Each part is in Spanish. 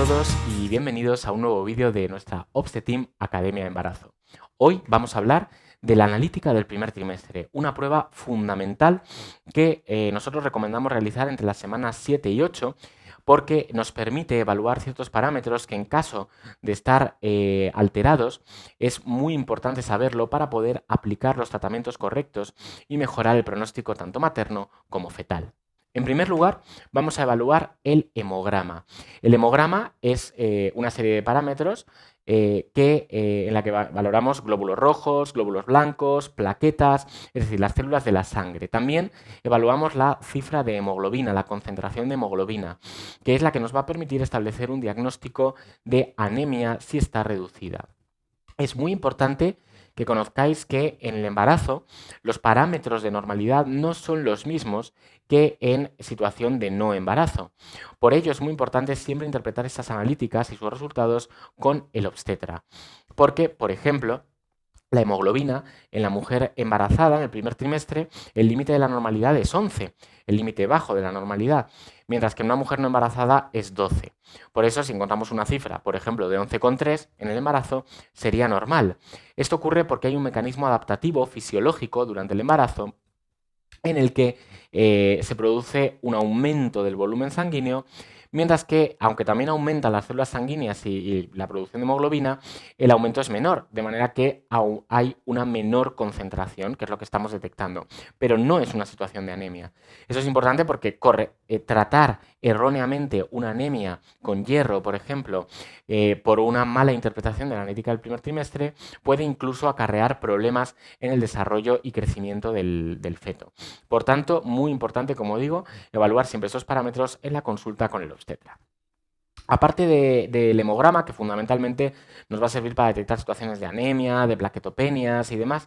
todos y bienvenidos a un nuevo vídeo de nuestra OBSTEAM Academia de Embarazo. Hoy vamos a hablar de la analítica del primer trimestre, una prueba fundamental que nosotros recomendamos realizar entre las semanas 7 y 8 porque nos permite evaluar ciertos parámetros que en caso de estar alterados es muy importante saberlo para poder aplicar los tratamientos correctos y mejorar el pronóstico tanto materno como fetal. En primer lugar, vamos a evaluar el hemograma. El hemograma es una serie de parámetros en la que valoramos glóbulos rojos, glóbulos blancos, plaquetas, es decir, las células de la sangre. También evaluamos la cifra de hemoglobina, la concentración de hemoglobina, que es la que nos va a permitir establecer un diagnóstico de anemia si está reducida. Es muy importante que conozcáis que en el embarazo los parámetros de normalidad no son los mismos que en situación de no embarazo. Por ello es muy importante siempre interpretar estas analíticas y sus resultados con el obstetra. Porque, por ejemplo, la hemoglobina en la mujer embarazada en el primer trimestre, el límite de la normalidad es 11, el límite bajo de la normalidad, mientras que en una mujer no embarazada es 12. Por eso, si encontramos una cifra, por ejemplo, de 11,3 en el embarazo, sería normal. Esto ocurre porque hay un mecanismo adaptativo fisiológico durante el embarazo en el que se produce un aumento del volumen sanguíneo, mientras que, aunque también aumentan las células sanguíneas y la producción de hemoglobina, el aumento es menor, de manera que hay una menor concentración, que es lo que estamos detectando, pero no es una situación de anemia. Eso es importante porque tratar erróneamente una anemia con hierro, por ejemplo, por una mala interpretación de la analítica del primer trimestre, puede incluso acarrear problemas en el desarrollo y crecimiento del feto. Por tanto, muy importante, como digo, evaluar siempre esos parámetros en la consulta con el obstetra. Aparte del hemograma, que fundamentalmente nos va a servir para detectar situaciones de anemia, de plaquetopenias y demás,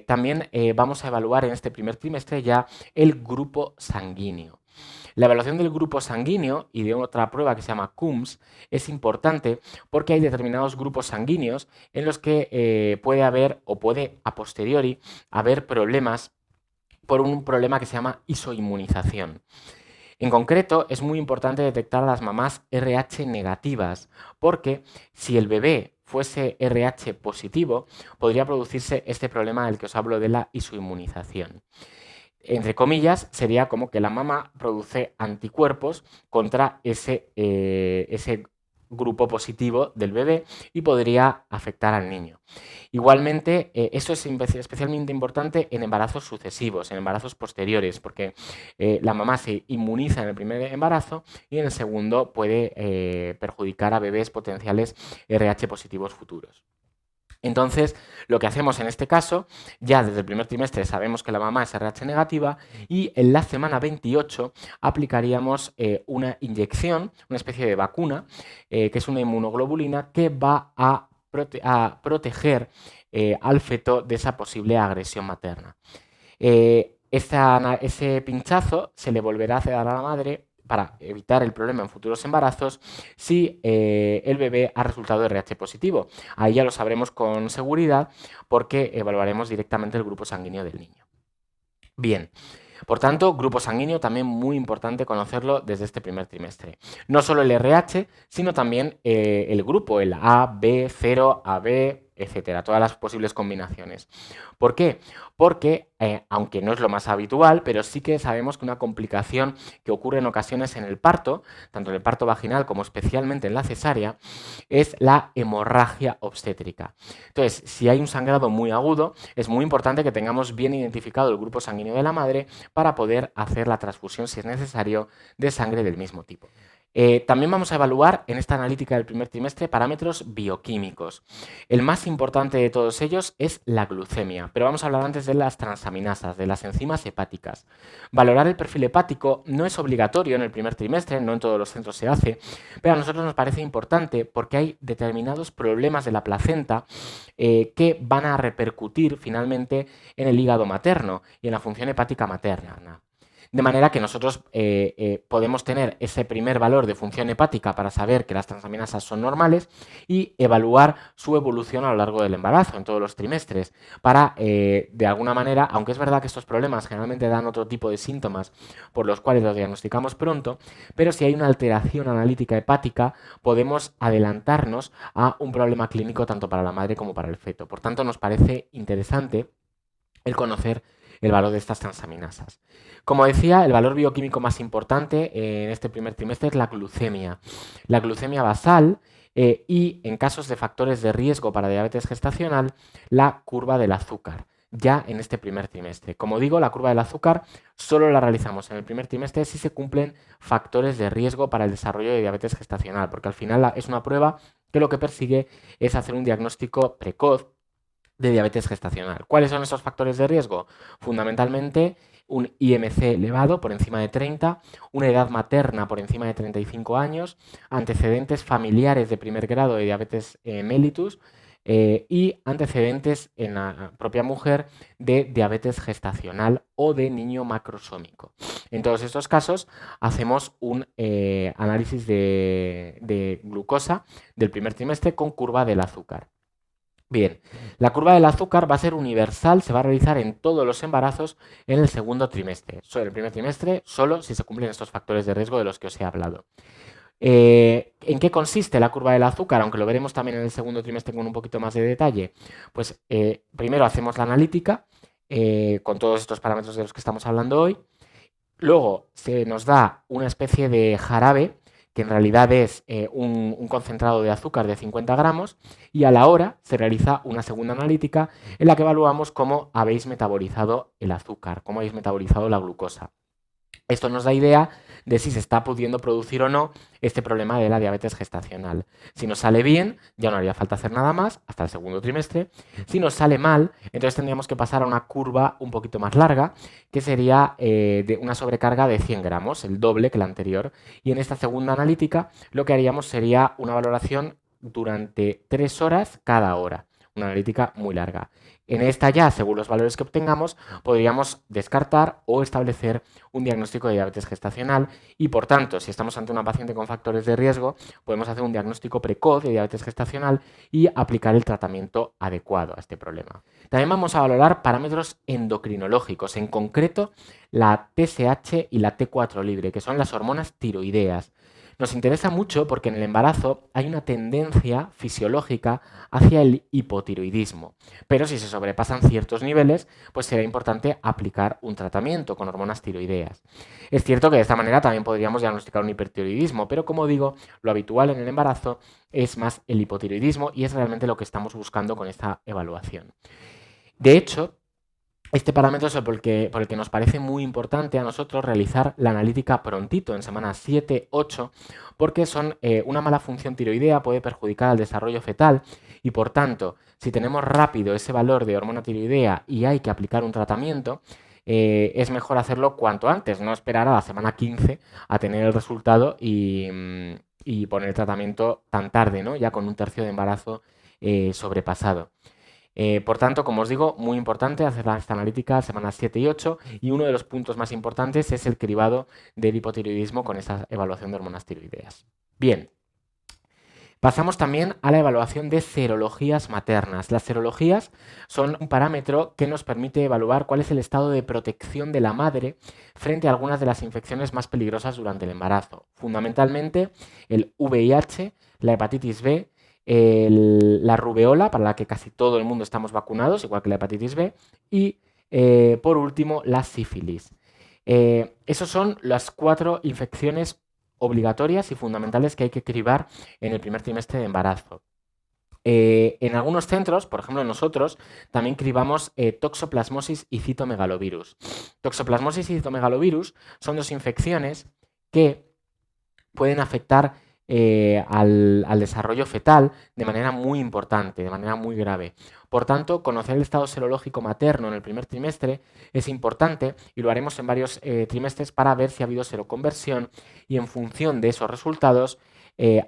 también vamos a evaluar en este primer trimestre ya el grupo sanguíneo. La evaluación del grupo sanguíneo y de otra prueba que se llama Coombs es importante porque hay determinados grupos sanguíneos en los que puede haber o puede a posteriori haber problemas por un problema que se llama isoinmunización. En concreto, es muy importante detectar a las mamás RH negativas, porque si el bebé fuese RH positivo, podría producirse este problema del que os hablo de la isoinmunización. Entre comillas, sería como que la mamá produce anticuerpos contra ese grupo positivo del bebé y podría afectar al niño. Igualmente, esto es especialmente importante en embarazos sucesivos, en embarazos posteriores, porque la mamá se inmuniza en el primer embarazo y en el segundo puede perjudicar a bebés potenciales RH positivos futuros. Entonces, lo que hacemos en este caso, ya desde el primer trimestre sabemos que la mamá es RH negativa y en la semana 28 aplicaríamos una inyección, una especie de vacuna, que es una inmunoglobulina que va a proteger al feto de esa posible agresión materna. Ese pinchazo se le volverá a hacer a la madre para evitar el problema en futuros embarazos si el bebé ha resultado RH positivo. Ahí ya lo sabremos con seguridad porque evaluaremos directamente el grupo sanguíneo del niño. Bien, por tanto, grupo sanguíneo también muy importante conocerlo desde este primer trimestre. No solo el RH, sino también el grupo, el A, B, 0, AB, etcétera, todas las posibles combinaciones. ¿Por qué? Porque, aunque no es lo más habitual, pero sí que sabemos que una complicación que ocurre en ocasiones en el parto, tanto en el parto vaginal como especialmente en la cesárea, es la hemorragia obstétrica. Entonces, si hay un sangrado muy agudo, es muy importante que tengamos bien identificado el grupo sanguíneo de la madre para poder hacer la transfusión, si es necesario, de sangre del mismo tipo. También vamos a evaluar en esta analítica del primer trimestre parámetros bioquímicos. El más importante de todos ellos es la glucemia, pero vamos a hablar antes de las transaminasas, de las enzimas hepáticas. Valorar el perfil hepático no es obligatorio en el primer trimestre, no en todos los centros se hace, pero a nosotros nos parece importante porque hay determinados problemas de la placenta que van a repercutir finalmente en el hígado materno y en la función hepática materna. De manera que nosotros podemos tener ese primer valor de función hepática para saber que las transaminasas son normales y evaluar su evolución a lo largo del embarazo, en todos los trimestres, para, de alguna manera, aunque es verdad que estos problemas generalmente dan otro tipo de síntomas por los cuales los diagnosticamos pronto, pero si hay una alteración analítica hepática, podemos adelantarnos a un problema clínico tanto para la madre como para el feto. Por tanto, nos parece interesante el conocer el valor de estas transaminasas. Como decía, el valor bioquímico más importante en este primer trimestre es la glucemia basal y en casos de factores de riesgo para diabetes gestacional, la curva del azúcar, ya en este primer trimestre. Como digo, la curva del azúcar solo la realizamos en el primer trimestre si se cumplen factores de riesgo para el desarrollo de diabetes gestacional, porque al final es una prueba que lo que persigue es hacer un diagnóstico precoz de diabetes gestacional. ¿Cuáles son esos factores de riesgo? Fundamentalmente un IMC elevado por encima de 30, una edad materna por encima de 35 años, antecedentes familiares de primer grado de diabetes mellitus y antecedentes en la propia mujer de diabetes gestacional o de niño macrosómico. En todos estos casos hacemos un análisis de glucosa del primer trimestre con curva del azúcar. Bien, la curva del azúcar va a ser universal, se va a realizar en todos los embarazos en el segundo trimestre. En el primer trimestre solo si se cumplen estos factores de riesgo de los que os he hablado. ¿En qué consiste la curva del azúcar? Aunque lo veremos también en el segundo trimestre con un poquito más de detalle. Pues primero hacemos la analítica con todos estos parámetros de los que estamos hablando hoy. Luego se nos da una especie de jarabe que en realidad es un concentrado de azúcar de 50 gramos, y a la hora se realiza una segunda analítica en la que evaluamos cómo habéis metabolizado el azúcar, cómo habéis metabolizado la glucosa. Esto nos da idea de si se está pudiendo producir o no este problema de la diabetes gestacional. Si nos sale bien, ya no haría falta hacer nada más hasta el segundo trimestre. Si nos sale mal, entonces tendríamos que pasar a una curva un poquito más larga, que sería de una sobrecarga de 100 gramos, el doble que la anterior. Y en esta segunda analítica lo que haríamos sería una valoración durante 3 horas cada hora. Una analítica muy larga. En esta ya, según los valores que obtengamos, podríamos descartar o establecer un diagnóstico de diabetes gestacional y, por tanto, si estamos ante una paciente con factores de riesgo, podemos hacer un diagnóstico precoz de diabetes gestacional y aplicar el tratamiento adecuado a este problema. También vamos a valorar parámetros endocrinológicos, en concreto la TSH y la T4 libre, que son las hormonas tiroideas. Nos interesa mucho porque en el embarazo hay una tendencia fisiológica hacia el hipotiroidismo, pero si se sobrepasan ciertos niveles, pues será importante aplicar un tratamiento con hormonas tiroideas. Es cierto que de esta manera también podríamos diagnosticar un hipertiroidismo, pero como digo, lo habitual en el embarazo es más el hipotiroidismo y es realmente lo que estamos buscando con esta evaluación. De hecho, este parámetro es por el que nos parece muy importante a nosotros realizar la analítica prontito, en semanas 7, 8, porque una mala función tiroidea puede perjudicar al desarrollo fetal y, por tanto, si tenemos rápido ese valor de hormona tiroidea y hay que aplicar un tratamiento, es mejor hacerlo cuanto antes, no esperar a la semana 15 a tener el resultado y poner el tratamiento tan tarde, ¿no? Ya con un tercio de embarazo sobrepasado. Por tanto, como os digo, muy importante hacer esta analítica semanas 7 y 8, y uno de los puntos más importantes es el cribado del hipotiroidismo con esa evaluación de hormonas tiroideas. Bien, pasamos también a la evaluación de serologías maternas. Las serologías son un parámetro que nos permite evaluar cuál es el estado de protección de la madre frente a algunas de las infecciones más peligrosas durante el embarazo. Fundamentalmente el VIH, la hepatitis B, la rubeola, para la que casi todo el mundo estamos vacunados, igual que la hepatitis B, y por último la sífilis. Esas son las 4 infecciones obligatorias y fundamentales que hay que cribar en el primer trimestre de embarazo. En algunos centros, por ejemplo nosotros, también cribamos toxoplasmosis y citomegalovirus. Toxoplasmosis y citomegalovirus son 2 infecciones que pueden afectar al desarrollo fetal de manera muy importante, de manera muy grave. Por tanto, conocer el estado serológico materno en el primer trimestre es importante y lo haremos en varios trimestres para ver si ha habido seroconversión y, en función de esos resultados,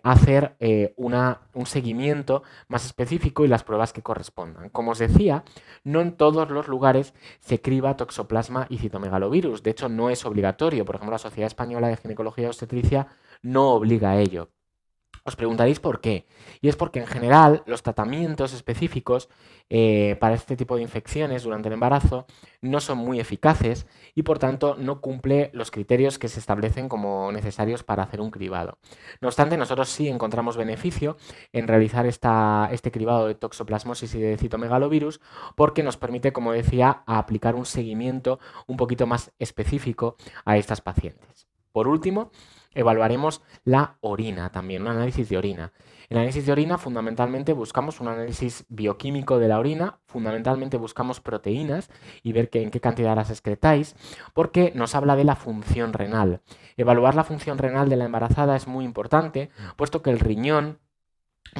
hacer un seguimiento más específico y las pruebas que correspondan. Como os decía, no en todos los lugares se criba toxoplasma y citomegalovirus. De hecho, no es obligatorio. Por ejemplo, la Sociedad Española de Ginecología y Obstetricia no obliga a ello. Os preguntaréis por qué. Y es porque en general los tratamientos específicos para este tipo de infecciones durante el embarazo no son muy eficaces y por tanto no cumple los criterios que se establecen como necesarios para hacer un cribado. No obstante, nosotros sí encontramos beneficio en realizar este cribado de toxoplasmosis y de citomegalovirus porque nos permite, como decía, aplicar un seguimiento un poquito más específico a estas pacientes. Por último, evaluaremos la orina también, un análisis de orina. En el análisis de orina fundamentalmente buscamos un análisis bioquímico de la orina, fundamentalmente buscamos proteínas y ver en qué cantidad las excretáis, porque nos habla de la función renal. Evaluar la función renal de la embarazada es muy importante, puesto que el riñón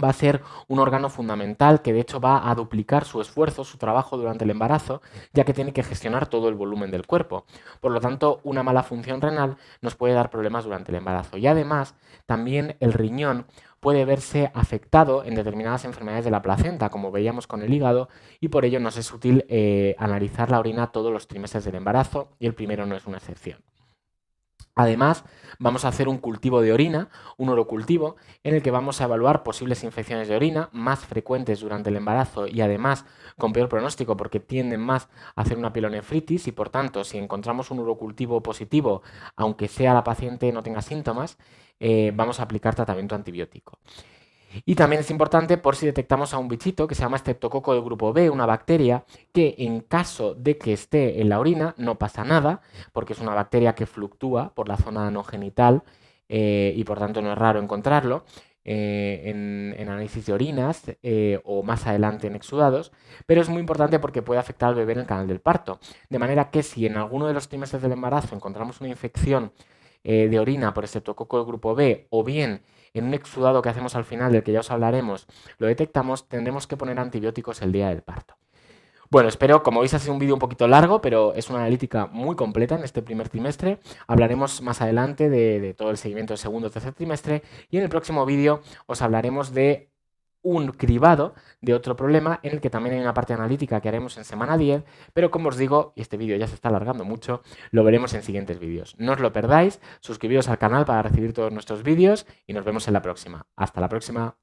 va a ser un órgano fundamental que de hecho va a duplicar su esfuerzo, su trabajo durante el embarazo, ya que tiene que gestionar todo el volumen del cuerpo. Por lo tanto, una mala función renal nos puede dar problemas durante el embarazo. Y además, también el riñón puede verse afectado en determinadas enfermedades de la placenta, como veíamos con el hígado, y por ello nos es útil analizar la orina todos los trimestres del embarazo, y el primero no es una excepción. Además, vamos a hacer un cultivo de orina, un urocultivo, en el que vamos a evaluar posibles infecciones de orina más frecuentes durante el embarazo y además con peor pronóstico porque tienden más a hacer una pielonefritis y por tanto, si encontramos un urocultivo positivo, aunque sea la paciente no tenga síntomas, vamos a aplicar tratamiento antibiótico. Y también es importante por si detectamos a un bichito que se llama Streptococo del grupo B, una bacteria que en caso de que esté en la orina no pasa nada, porque es una bacteria que fluctúa por la zona anogenital y por tanto no es raro encontrarlo en análisis de orinas o más adelante en exudados, pero es muy importante porque puede afectar al bebé en el canal del parto. De manera que si en alguno de los trimestres del embarazo encontramos una infección de orina por Streptococo del grupo B o bien en un exudado que hacemos al final, del que ya os hablaremos, lo detectamos, tendremos que poner antibióticos el día del parto. Bueno, espero, como veis ha sido un vídeo un poquito largo, pero es una analítica muy completa en este primer trimestre. Hablaremos más adelante de todo el seguimiento del segundo y tercer trimestre y en el próximo vídeo os hablaremos de un cribado de otro problema en el que también hay una parte analítica que haremos en semana 10, pero como os digo, y este vídeo ya se está alargando mucho, lo veremos en siguientes vídeos. No os lo perdáis, suscribiros al canal para recibir todos nuestros vídeos y nos vemos en la próxima. Hasta la próxima.